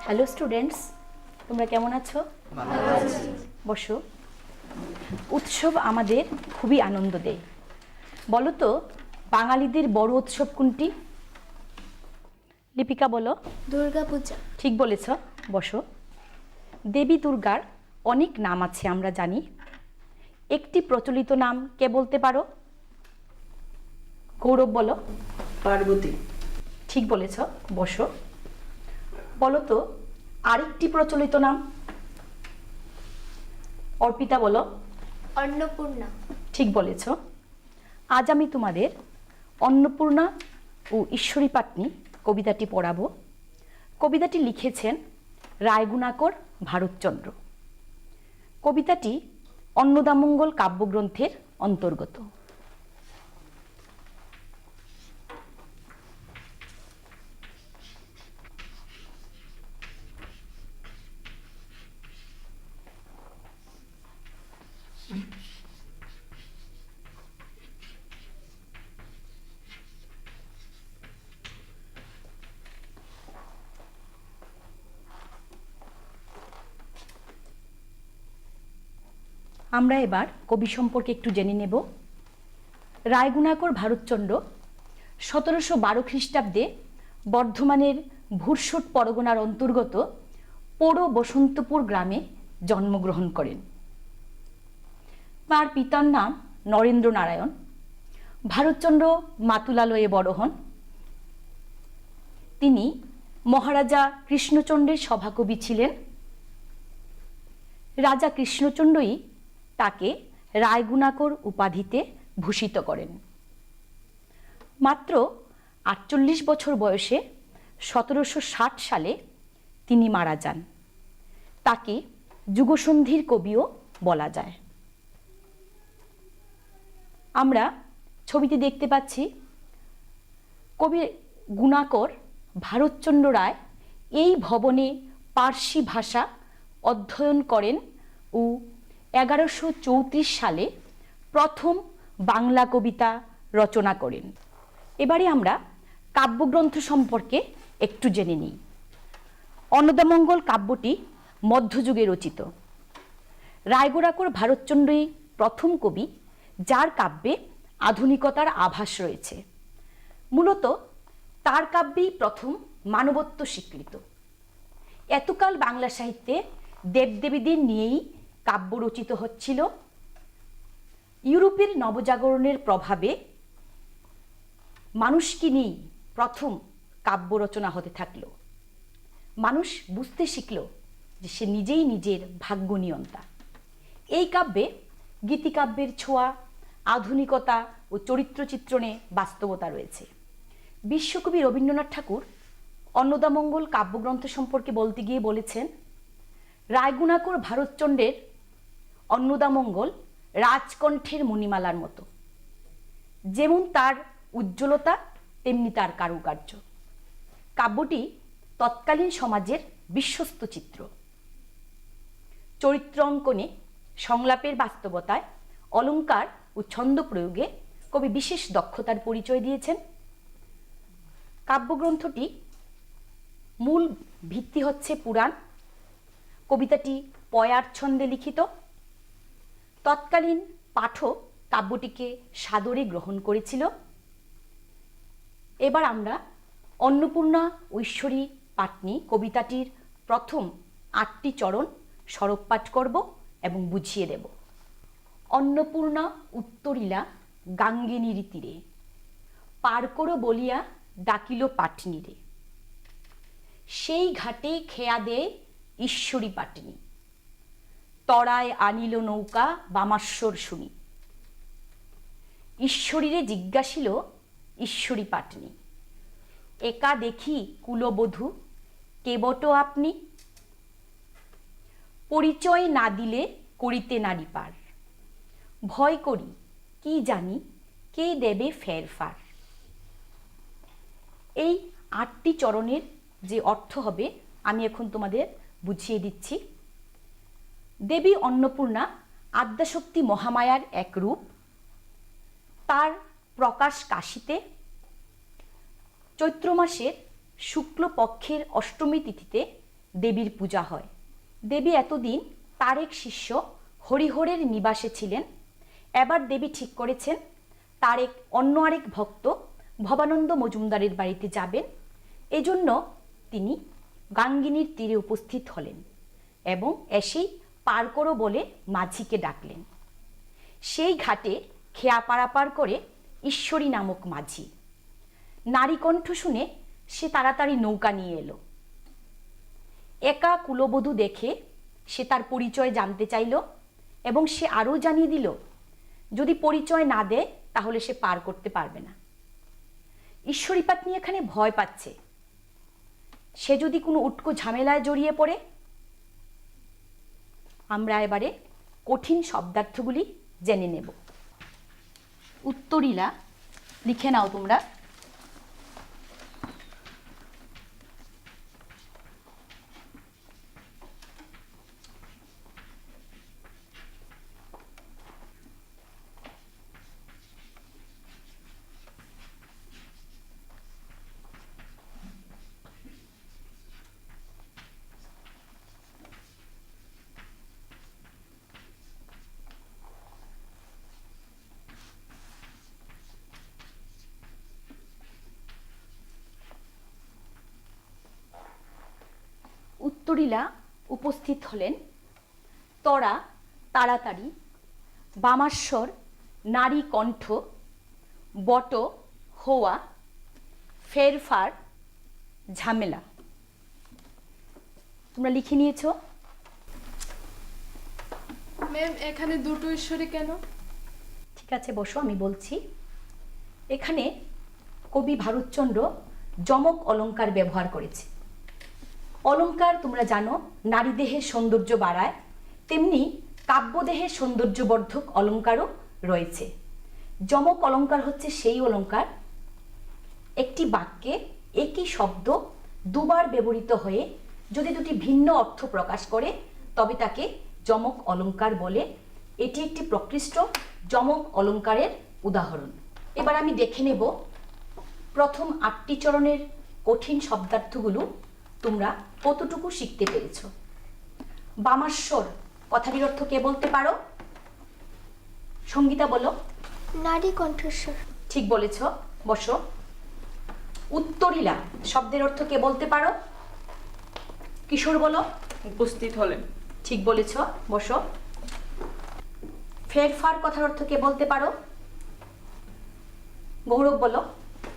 Hello students, তোমরা কেমন আছো? বসো। উৎসব আমাদের খুবই আনন্দ দেয়। বলো তো, বাঙালিদের বড় উৎসব কোনটি? লিপিকা বলো। দুর্গাপূজা। ঠিক বলেছ, বসো। দেবী দুর্গার অনেক নাম আছে আমরা জানি। একটি প্রচলিত নাম কে বলতে পারো? গৌরব বলো। পার্বতী। ঠিক বলেছ, বসো। বলো তো আরেকটি প্রচলিত নাম। অর্পিতা বলো। অন্নপূর্ণা। ঠিক বলেছ। আজ আমি তোমাদের অন্নপূর্ণা ও ঈশ্বরী পাটনি কবিতাটি পড়াবো। কবিতাটি লিখেছেন রায়গুণাকর ভারতচন্দ্র। কবিতাটি অন্নদামঙ্গল কাব্যগ্রন্থের অন্তর্গত। আমরা এবার কবি সম্পর্কে একটু জেনে নেব। রায়গুণাকর ভারতচন্দ্র 1712 খ্রিস্টাব্দে বর্ধমানের ভুরসুট পরগনার অন্তর্গত পোড়ো বসন্তপুর গ্রামে জন্মগ্রহণ করেন। তার পিতার নাম নরেন্দ্র নারায়ণ। ভারতচন্দ্র মাতুলালয়ে বড় হন। তিনি মহারাজা কৃষ্ণচন্দ্রের সভাকবি ছিলেন। রাজা কৃষ্ণচন্দ্রই তাকে রায়গুণাকর উপাধিতে ভূষিত করেন। মাত্র 48 বছর বয়সে 1760 সালে তিনি মারা যান। তাকে যুগসন্ধির কবিও বলা যায়। আমরা ছবিতে দেখতে পাচ্ছি কবি গুণাকর ভারতচন্দ্র রায় এই ভবনে পার্সি ভাষা অধ্যয়ন করেন ও 1134 সালে প্রথম বাংলা কবিতা রচনা করেন। এবারে আমরা কাব্যগ্রন্থ সম্পর্কে একটু জেনে নিই। অন্নদামঙ্গল কাব্যটি মধ্যযুগে রচিত। রায়গুণাকর ভারতচন্দ্রই প্রথম কবি যার কাব্যে আধুনিকতার আভাস রয়েছে। মূলত তার কাব্যেই প্রথম মানবত্ব স্বীকৃত। এতকাল বাংলা সাহিত্যে দেবদেবীদের নিয়েই কাব্য রচিত হচ্ছিল। ইউরোপের নবজাগরণের প্রভাবে মানুষকে নিয়েই প্রথম কাব্য রচনা হতে থাকলো। মানুষ বুঝতে শিখল যে সে নিজেই নিজের ভাগ্য নিয়ন্তা। এই কাব্যে গীতিকাব্যের ছোঁয়া, আধুনিকতা ও চরিত্র চিত্রণে বাস্তবতা রয়েছে। বিশ্বকবি রবীন্দ্রনাথ ঠাকুর অন্নদামঙ্গল কাব্যগ্রন্থ সম্পর্কে বলতে গিয়ে বলেছেন, রায়গুণাকর ভারতচন্দ্রের অন্নদামঙ্গল রাজকণ্ঠের মণিমালার মতো। যেমন তার উজ্জ্বলতা তেমনি তার কারুকার্য। কাব্যটি তৎকালীন সমাজের বিশ্বস্ত চিত্র। চরিত্র অঙ্কনে, সংলাপের বাস্তবতায়, অলঙ্কার ও ছন্দ প্রয়োগে কবি বিশেষ দক্ষতার পরিচয় দিয়েছেন। কাব্যগ্রন্থটি মূল ভিত্তি হচ্ছে পুরাণ। কবিতাটি পয়ার ছন্দে লিখিত। তৎকালীন পাঠক কাব্যটিকে সাদরে গ্রহণ করেছিল। এবার আমরা অন্নপূর্ণা ঐশ্বরী পাটনি কবিতাটির প্রথম 8টি চরণ সরব পাঠ করব এবং বুঝিয়ে দেব। অন্নপূর্ণা উত্তরিলা গাঙ্গেনীর তীরে, পার করো বলিয়া ডাকিল পাটনিরে। সেই ঘাটে খেয়া দেয় ঈশ্বরী পাটনি, তরায় আনিল নৌকা বামাশ্বর শুনি। ঈশ্বরীরে জিজ্ঞাসিল ঈশ্বরী পাটনি, একা দেখি কুলবধূ কে বট আপনি? পরিচয় না দিলে করিতে নারী পার, ভয় করি কি জানি কে দেবে ফেরফার। এই 8টি চরণের যে অর্থ হবে আমি এখন তোমাদের বুঝিয়ে দিচ্ছি। দেবী অন্নপূর্ণা আদ্যাশক্তি মহামায়ার এক রূপ। তার প্রকাশ কাশীতে। চৈত্র মাসের শুক্লপক্ষের অষ্টমী তিথিতে দেবীর পূজা হয়। দেবী এতদিন তার এক শিষ্য হরিহরের নিবাসে ছিলেন। এবার দেবী ঠিক করেছেন তার অন্য আরেক ভক্ত ভবানন্দ মজুমদারের বাড়িতে যাবেন। এজন্য তিনি গাঙ্গিনীর তীরে উপস্থিত হলেন এবং এসেই পার করো বলে মাঝিকে ডাকলেন। সেই ঘাটে খেয়া পারাপার করে ঈশ্বরী নামক মাঝি। নারী কণ্ঠ শুনে সে তাড়াতাড়ি নৌকা নিয়ে এলো। একা কুলবধূ দেখে সে তার পরিচয় জানতে চাইল এবং সে আরও জানিয়ে দিল যদি পরিচয় না দেয় তাহলে সে পার করতে পারবে না। ঈশ্বরী পাত্নী এখানে ভয় পাচ্ছে, সে যদি কোনো উটকো ঝামেলায় জড়িয়ে পড়ে। আমরা এবারে কঠিন শব্দার্থগুলি জেনে নেব। উত্তরীলা লিখে নাও তোমরা। উত্তরীলা উপস্থিত হলেন। তরা তাড়াতাড়ি, বামাস্বর নারী কণ্ঠ, বট হওয়া, ফেরফার, ঝামেলা। তোমরা লিখে নিয়েছো? ম্যাম এখানে দুটো ঈশ্বরী কেন? ঠিক আছে, বসো, আমি বলছি। এখানে কবি ভারতচন্দ্র যমক অলঙ্কার ব্যবহার করেছে। অলঙ্কার তোমরা জানো নারী দেহের সৌন্দর্য বাড়ায়, তেমনি কাব্যদেহের সৌন্দর্যবর্ধক অলঙ্কারও রয়েছে। যমক অলঙ্কার হচ্ছে সেই অলঙ্কার একটি বাক্যে একই শব্দ দুবার ব্যবহৃত হয়ে যদি দুটি ভিন্ন অর্থ প্রকাশ করে তবে তাকে যমক অলঙ্কার বলে। এটি একটি প্রকৃষ্ট যমক অলঙ্কারের উদাহরণ। এবার আমি দেখে নেব প্রথম 8টি চরণের কঠিন শব্দার্থগুলো তোমরা কতটুকু শিখতে পেরেছ। বামাস্বর কথাটির অর্থ কে বলতে পারো? সঙ্গীতা বলো। নারী কণ্ঠস্বর। ঠিক বলেছ, বসো। উত্তরীলা শব্দের অর্থ কে বলতে পারো? কিশোর বলো। উপস্থিত হলেন। ঠিক বলেছ, বসো। ফেরফার কথার অর্থ কে বলতে পারো? গৌরব বলো।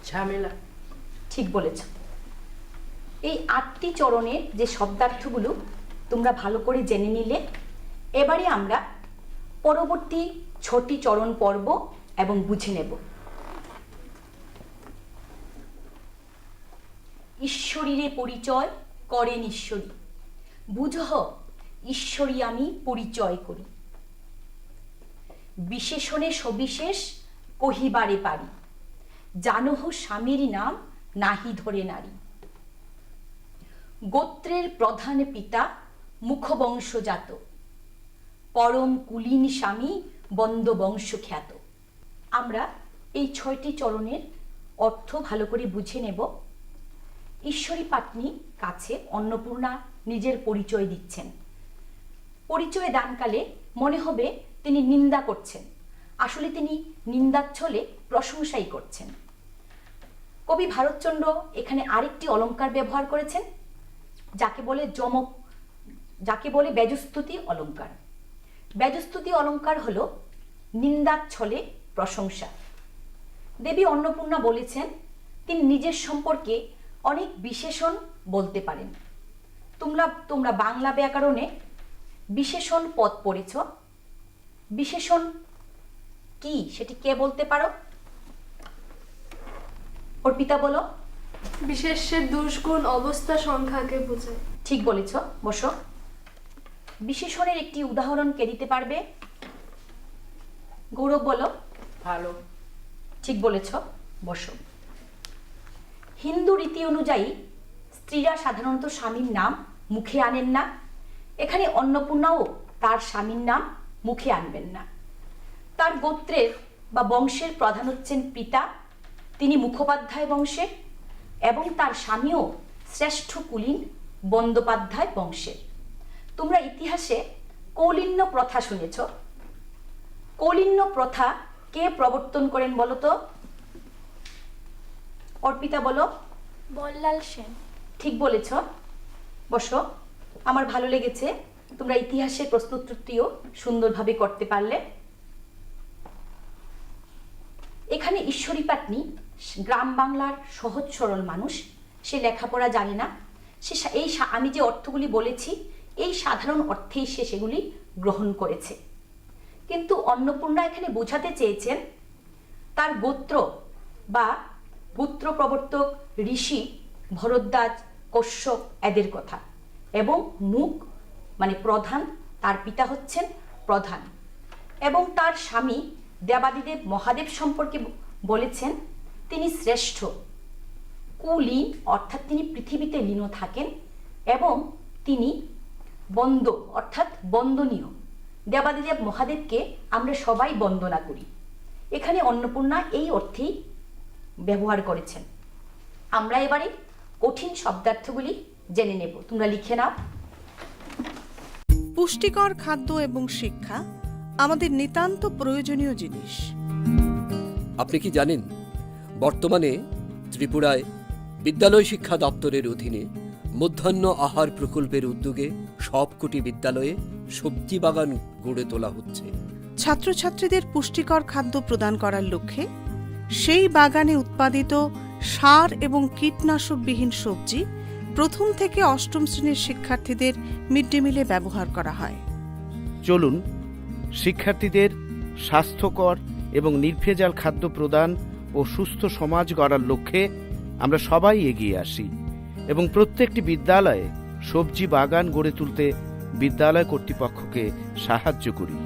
ঝামেলা। ঠিক বলেছ। এই 8টি চরণের যে শব্দার্থগুলো তোমরা ভালো করে জেনে নিলে, এবারে আমরা পরবর্তী 6টি চরণ পড়ব এবং বুঝে নেব। ঈশ্বরীরে পরিচয় করেন ঈশ্বরী, বুঝহ ঈশ্বরী আমি পরিচয় করি। বিশেষণে সবিশেষ কহিবারে পারি, জানহ স্বামীর নাম নাহি ধরে নারী। গোত্রের প্রধান পিতা মুখবংশজাত, পরম কুলীন স্বামী বন্দ খ্যাত। আমরা এই 6টি চরণের অর্থ ভালো করে বুঝে নেব। ঈশ্বরী পাত্নী কাছে অন্নপূর্ণা নিজের পরিচয় দিচ্ছেন। পরিচয় দানকালে মনে হবে তিনি নিন্দা করছেন, আসলে তিনি নিন্দাচ্ছলে প্রশংসাই করছেন। কবি ভারতচন্দ্র এখানে আরেকটি অলঙ্কার ব্যবহার করেছেন যাকে বলে যমক, যাকে বলে ব্যজস্তুতি অলঙ্কার। ব্যজস্তুতি অলঙ্কার হলো নিন্দাচ্ছলে প্রশংসা। দেবী অন্নপূর্ণা বলেছেন তিনি নিজের সম্পর্কে অনেক বিশেষণ বলতে পারেন। তোমরা বাংলা ব্যাকরণে বিশেষণ পদ পড়েছ। বিশেষণ কি সেটি কে বলতে পারো? অর্পিতা বলো। বিশেষ্যের দুষ্গুণ অবস্থা সংখ্যাকে বোঝায়। ঠিক বলেছ, বসো। বিশেষণের একটি উদাহরণ কে দিতে পারবে? গৌরব বলো। ভালো। ঠিক বলেছ, বসো। হিন্দু রীতি অনুযায়ী স্ত্রীরা সাধারণত স্বামীর নাম মুখে আনেন না। এখানে অন্নপূর্ণাও তার স্বামীর নাম মুখে আনবেন না। তার গোত্রের বা বংশের প্রধান হচ্ছেন পিতা, তিনি মুখোপাধ্যায় বংশের, এবং তার স্বামীও শ্রেষ্ঠ কুলীন বন্দ্যোপাধ্যায় বংশের। তোমরা ইতিহাসে কৌলিন্য প্রথা শুনেছ। কৌলিন্য প্রথা কে প্রবর্তন করেন বলো তো? অর্পিতা বলো। বল্লাল সেন। ঠিক বলেছ, বসো। আমার ভালো লেগেছে, তোমরা ইতিহাসের প্রশ্ন উত্তরটিও সুন্দরভাবে করতে পারলে। এখানে ঈশ্বরী পাটনি গ্রাম বাংলার সহজ সরল মানুষ, সে লেখাপড়া জানে না। আমি যে অর্থগুলি বলেছি এই সাধারণ অর্থেই সে সেগুলি গ্রহণ করেছে। কিন্তু অন্নপূর্ণা এখানে বোঝাতে চেয়েছেন তার গোত্র বা গোত্র প্রবর্তক ঋষি ভরদ্বাজ, কশ্যপ এদের কথা, এবং মুখ মানে প্রধান, তার পিতা হচ্ছেন প্রধান, এবং তার স্বামী দেবাদিদেব মহাদেব সম্পর্কে বলেছেন তিনি শ্রেষ্ঠ, কুলীন অর্থাৎ তিনি পৃথিবীতে লীন থাকেন, এবং তিনি বন্দ অর্থাৎ বন্দনীয়। দেবাদিদেব মহাদেবকে আমরা সবাই বন্দনা করি। এখানে অন্নপূর্ণা এই অর্থেই ব্যবহার করেছেন। আমরা এবারে কঠিন শব্দার্থগুলি জেনে নেব। তোমরা লিখে নাও। পুষ্টিকর খাদ্য এবং শিক্ষা আমাদের নিতান্ত প্রয়োজনীয় জিনিস। আপনি কি জানেন বর্তমানে ত্রিপুরায় বিদ্যালয় শিক্ষা দপ্তরের অধীনে মধ্যাহ্ন আহার প্রকল্পের উদ্যোগে সবকটি বিদ্যালয়ে সবজি বাগান গড়ে তোলা হচ্ছে। ছাত্রছাত্রীদের পুষ্টিকর খাদ্য প্রদান করার লক্ষ্যে সেই বাগানে উৎপাদিত সার এবং কীটনাশকবিহীন সবজি প্রথম থেকে অষ্টম শ্রেণীর শিক্ষার্থীদের মিড ডে মিলে ব্যবহার করা হয়। চলুন শিক্ষার্থীদের স্বাস্থ্যকর এবং নির্ভেজাল খাদ্য প্রদান ও সুস্থ সমাজ গড়ার লক্ষ্যে আমরা সবাই এগিয়ে আসি এবং প্রত্যেকটি বিদ্যালয়ে সবজি বাগান গড়ে তুলতে বিদ্যালয় কর্তৃপক্ষকে সাহায্য করি।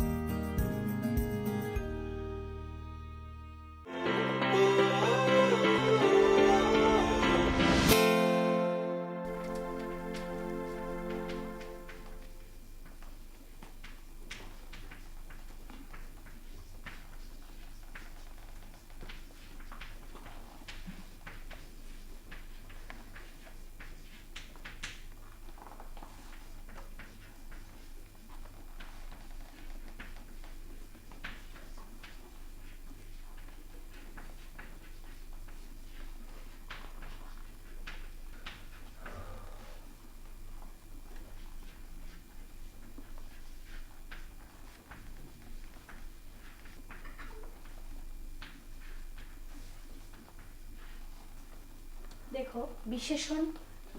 দেখো, বিশেষণ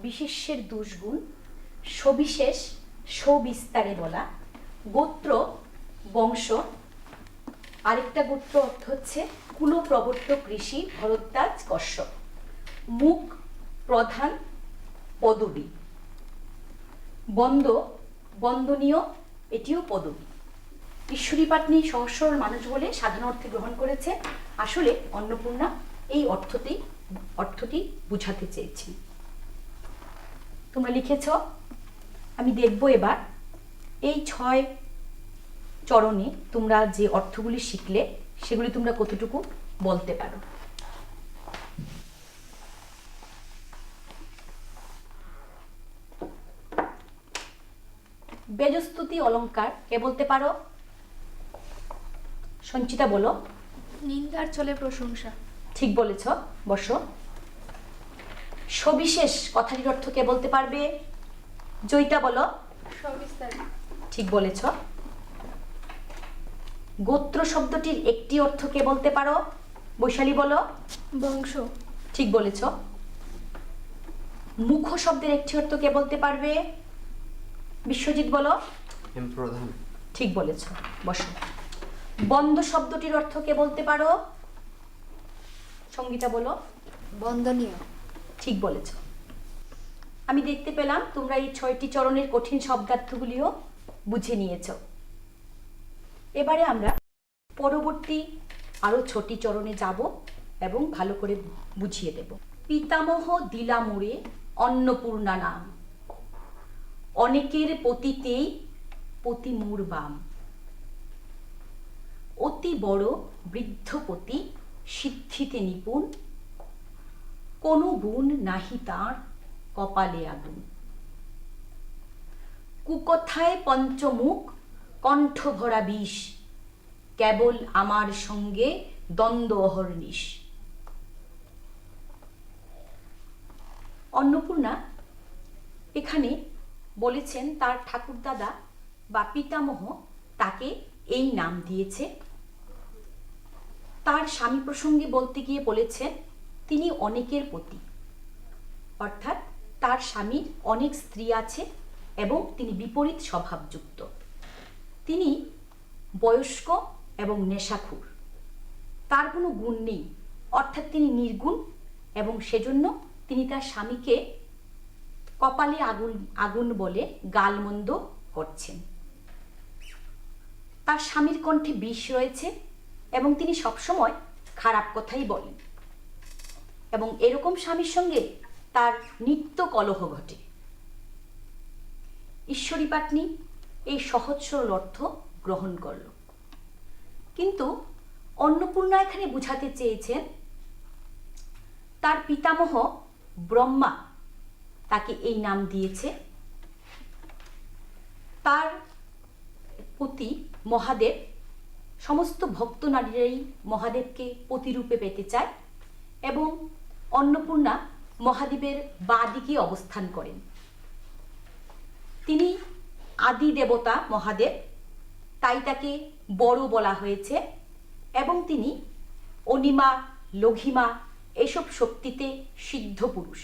বিশেষ্যের দুষ্গুণ, সবিশেষ সবিস্তারে বলা, গোত্র বংশ, আরেকটা গোত্র অর্থ হচ্ছে কুলপ্রবর্তক ঋষি ভরদ্বাজ কশ্যপ, মুখ প্রধান পদবী, বন্দ বন্দনীয় এটিও পদবী। ঈশ্বরী পাটনি সহজ সরল মানুষ বলে সাধারণ অর্থে গ্রহণ করেছে। আসলে অন্নপূর্ণা এই অর্থটি বুঝাতে চেয়েছি। তোমরা লিখেছ, আমি দেখব এবার এই 6 চরণে তোমরা যে অর্থগুলি শিখলে সেগুলি তোমরা কতটুকু বলতে পারো। বেজস্তুতি অলঙ্কার কে বলতে পারো? সঞ্চিতা বলো। নিন্দার চলে প্রশংসা। ঠিক বলেছ, বসো। সবিশেষ কথাটির অর্থ কে বলতে পারবে? জয়িতা বলো। সবিস্তার। ঠিক বলেছ। গোত্র শব্দটির একটি অর্থ কে বলতে পারো? বৈশালী বলো। বংশ। ঠিক বলেছ। মুখ শব্দের একটি অর্থ কে বলতে পারবে? বিশ্বজিৎ বলো। প্রধান। ঠিক বলেছ, বসো। বন্দ শব্দটির অর্থ কে বলতে পারো? সঙ্গীতা বলো। বন্দনীয়। ঠিক বলেছ। আমি দেখতে পেলাম তোমরা এই 6টি চরণের কঠিন শব্দার্থগুলিও বুঝে নিয়েছ। এবারে আমরা পরবর্তী আরো 6টি চরণে যাব এবং ভালো করে বুঝিয়ে দেব। পিতামহ দিলা মুড়ে অন্নপূর্ণা নাম, অনেকের পতিতেই পতি মূর বাম, অতি বড় বৃদ্ধপতি সিদ্ধিতে নিপুণ, কোনো গুণ নাহি তার কপালে আগুন। কুকথায় পঞ্চমুখ কণ্ঠ ভরা বিষ, কেবল আমার সঙ্গে দ্বন্দ্ব অহর্নিশ। অন্নপূর্ণা এখানে বলেছেন তার ঠাকুরদাদা বা পিতামহ তাকে এই নাম দিয়েছে। তার স্বামী প্রসঙ্গে বলতে গিয়ে বলেছেন তিনি অনেকের পতি, অর্থাৎ তার স্বামীর অনেক স্ত্রী আছে এবং তিনি বিপরীত স্বভাবযুক্ত। তিনি বয়স্ক এবং নেশাখোর, তার কোনো গুণ নেই, অর্থাৎ তিনি নির্গুণ, এবং সেজন্য তিনি তার স্বামীকে কপালে আগুন আগুন বলে গালমন্দ করছেন। তার স্বামীর কণ্ঠে বিষ রয়েছে এবং তিনি সবসময় খারাপ কথাই বলেন, এবং এরকম স্বামীর সঙ্গে তার নিত্য কলহ ঘটে। ঈশ্বরী পাটনি এই সহজ সরল অর্থ গ্রহণ করল, কিন্তু অন্নপূর্ণা এখানে বুঝাতে চেয়েছেন তার পিতামহ ব্রহ্মা তাকে এই নাম দিয়েছে। তার পতি মহাদেব, সমস্ত ভক্ত নারীরাই মহাদেবকে পতিরূপে পেতে চায় এবং অন্নপূর্ণা মহাদেবের বাঁ দিকে অবস্থান করেন। তিনি আদি দেবতা মহাদেব, তাই তাকে বড় বলা হয়েছে, এবং তিনি অনিমা, লঘিমা এসব শক্তিতে সিদ্ধ পুরুষ।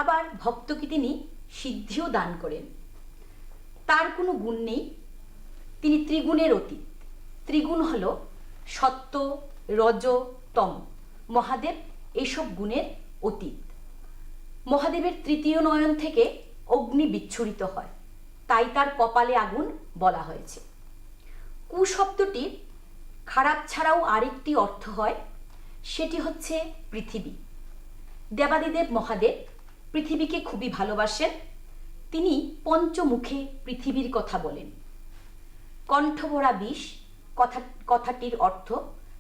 আবার ভক্তকে তিনি সিদ্ধিও দান করেন। তার কোনো গুণ নেই, তিনি ত্রিগুণের অতীত। ত্রিগুণ হল সত্য, রজ, তম। মহাদেব এইসব গুণের অতীত। মহাদেবের তৃতীয় নয়ন থেকে অগ্নি বিচ্ছুরিত হয়, তাই তার কপালে আগুন বলা হয়েছে। কু শব্দটির খারাপ ছাড়াও আরেকটি অর্থ হয়, সেটি হচ্ছে পৃথিবী। দেবাদিদেব মহাদেব পৃথিবীকে খুবই ভালোবাসেন। তিনি পঞ্চমুখে পৃথিবীর কথা বলেন। কণ্ঠভরা বিষ কথাটির অর্থ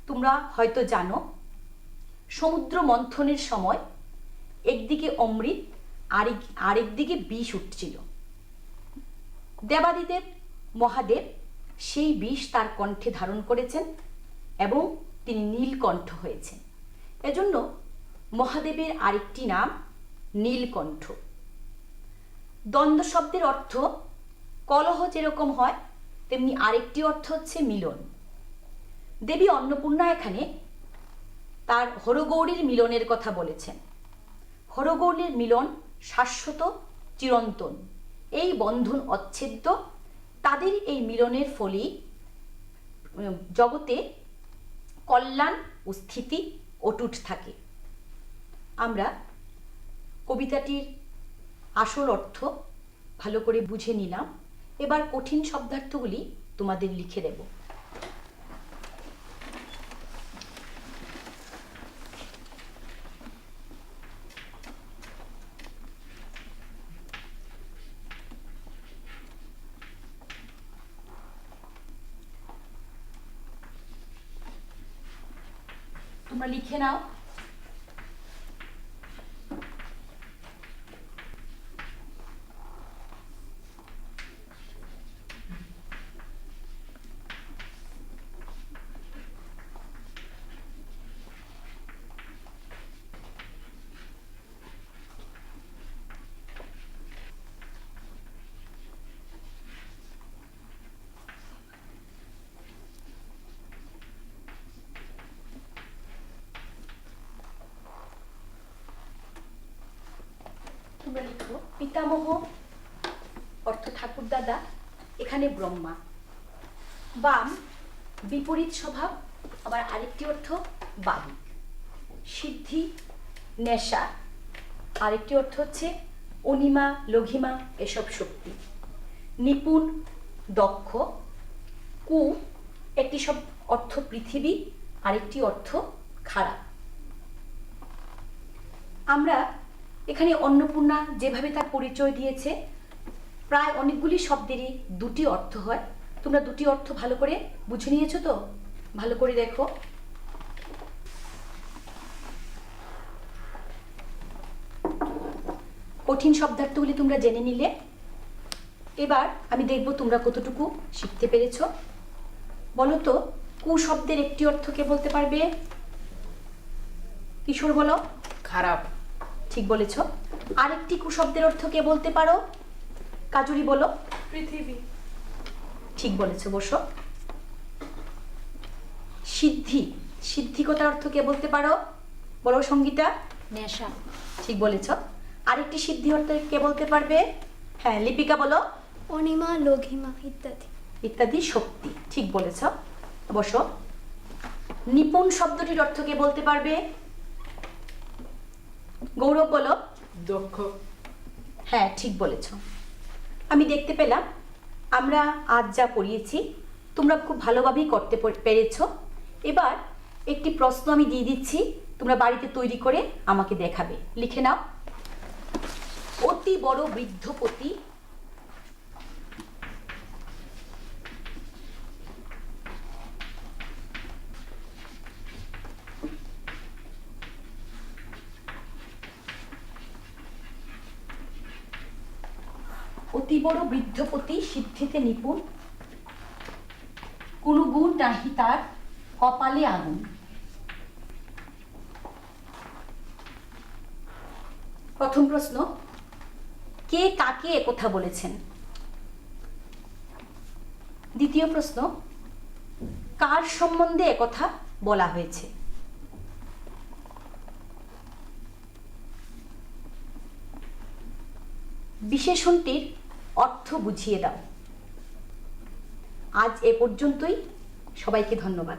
তোমরা হয়তো জানো। সমুদ্র মন্থনের সময় একদিকে অমৃত আরেকদিকে বিষ উঠছিল। দেবাদিদেব মহাদেব সেই বিষ তার কণ্ঠে ধারণ করেছেন এবং তিনি নীলকণ্ঠ হয়েছেন। এজন্য মহাদেবের আরেকটি নাম নীলকণ্ঠ। দ্বন্দ্ব শব্দের অর্থ কলহ যেরকম হয়, তেমনি আরেকটি অর্থ হচ্ছে মিলন। দেবী অন্নপূর্ণা এখানে তার হরগৌরীর মিলনের কথা বলেছেন। হরগৌরীর মিলন শাশ্বত, চিরন্তন। এই বন্ধন অচ্ছেদ্য। তাদের এই মিলনের ফলেই জগতে কল্যাণ ও স্থিতি অটুট থাকে। আমরা কবিতাটির আসল অর্থ ভালো করে বুঝে নিলাম। এবার কঠিন শব্দার্থগুলি তোমাদের লিখে দেব। তোমরা লিখে নাও। তোমরা লিখো পিতামহ অর্থ ঠাকুরদাদা, এখানে ব্রহ্মা। বাম বিপরীত স্বভাব, আবার আরেকটি অর্থ বাদিক। সিদ্ধি নেশা, আরেকটি অর্থ হচ্ছে অনিমা, লঘিমা এসব শক্তি। নিপুণ দক্ষ। কু একটি সব অর্থ পৃথিবী, আরেকটি অর্থ খারাপ। আমরা এখানে অন্নপূর্ণা যেভাবে তার পরিচয় দিয়েছে, প্রায় অনেকগুলি শব্দেরই দুটি অর্থ হয়। তোমরা দুটি অর্থ ভালো করে বুঝে নিয়েছো তো? ভালো করে দেখো। কঠিন শব্দার্থগুলি তোমরা জেনে নিলে। এবার আমি দেখব তোমরা কতটুকু শিখতে পেরেছো। বলো তো, কু শব্দের একটি অর্থ কে বলতে পারবে? কিশোর বলো। খারাপ। ঠিক বলেছো। আরেকটি কু শব্দের অর্থ কে বলতে পারো? কাজুরি বলো। পৃথিবী। ঠিক বলেছো, বসো। সিদ্ধি, সিদ্ধিকতার অর্থ কে বলতে পারো? বলো সঙ্গীতা। নেশা। ঠিক বলেছো। আরেকটি সিদ্ধি অর্থ কে বলতে পারবে? হ্যাঁ, লিপিকা বলো। অনিমা, লঘিমা ইত্যাদি। ইত্যাদি শক্তি। ঠিক বলেছ, বসো। নিপুণ শব্দটির অর্থ কে বলতে পারবে? গৌরব বলো। দক্ষ। হ্যাঁ, ঠিক বলেছ। আমি দেখতে পেলাম আমরা আজ যা পড়িয়েছি তোমরা খুব ভালোভাবেই করতে পেরেছো। এবার একটি প্রশ্ন আমি দিয়ে দিচ্ছি, তোমরা বাড়িতে তৈরি করে আমাকে দেখাবে। লিখে নাও। অতি বড় বৃদ্ধপতি অতি বড় বৃদ্ধপতি সিদ্ধিতে নিপুণ, কোনো গুণ নাহি তার কপালে আগুন। প্রথম প্রশ্ন, কে কাকে একথা বলেছেন? দ্বিতীয় প্রশ্ন, কার সম্বন্ধে একথা বলা হয়েছে? বিশেষণটির অর্থ বুঝিয়ে দাও। আজ এ পর্যন্তই। সবাইকে ধন্যবাদ।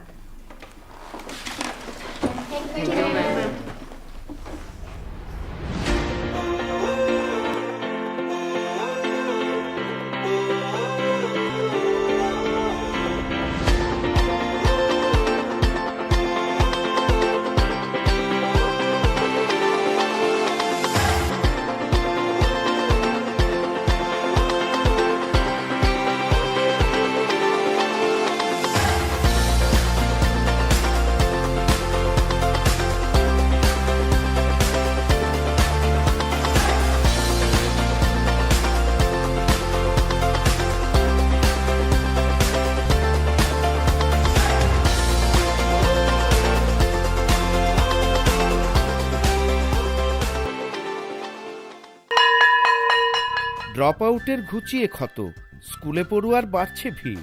ড্রপ আউটের ঘুচিয়ে ক্ষত, স্কুলে পড়ুয়ার বাড়ছে ভিড়,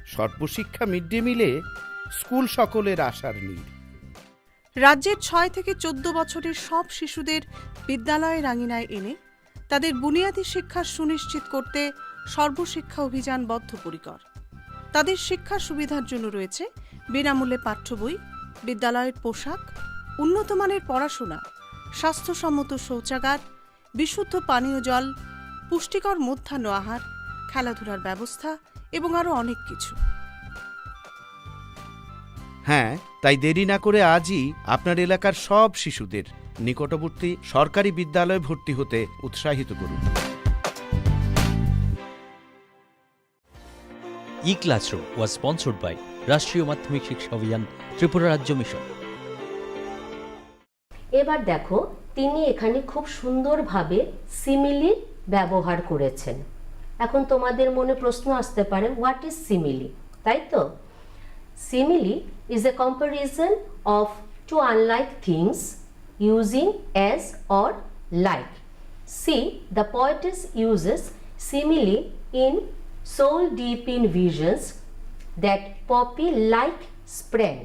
সর্বশিক্ষা মিড ডে মিলে স্কুল সকলের আশার নীড়। রাজ্যের 6 থেকে 14 বছরের সব শিশুদের বিদ্যালয়ের আঙিনায় এনে তাদের বুনিয়াদী শিক্ষা সুনিশ্চিত করতে সর্বশিক্ষা অভিযান বদ্ধপরিকর। তাদের শিক্ষার সুবিধার জন্য রয়েছে বিনামূল্যে পাঠ্য বই, বিদ্যালয়ের পোশাক, উন্নত মানের পড়াশোনা, স্বাস্থ্যসম্মত শৌচাগার, বিশুদ্ধ পানীয় জল, পুষ্টিকর মধ্যাহ্ন আহার, খেলাধুলার ব্যবস্থা এবং আরও অনেক কিছু। হ্যাঁ, তাই দেরি না করে আজই আপনার এলাকার সব শিশুদের নিকটবর্তী সরকারি বিদ্যালয়ে ভর্তি হতে উৎসাহিত করুন। E-Classroom was sponsored by রাষ্ট্রীয় মাধ্যমিক শিক্ষা অভিযান, ত্রিপুরা রাজ্য মিশন। এবার দেখো, তিনি এখানে খুব সুন্দরভাবে সিমিলির ব্যবহার করেছেন। এখন তোমাদের মনে প্রশ্ন আসতে পারে, হোয়াট ইজ সিমিলি, তাই তো? Simile is a comparison of two unlike things using as or like. See, the poetess uses simile in soul deep in visions that poppy like sprang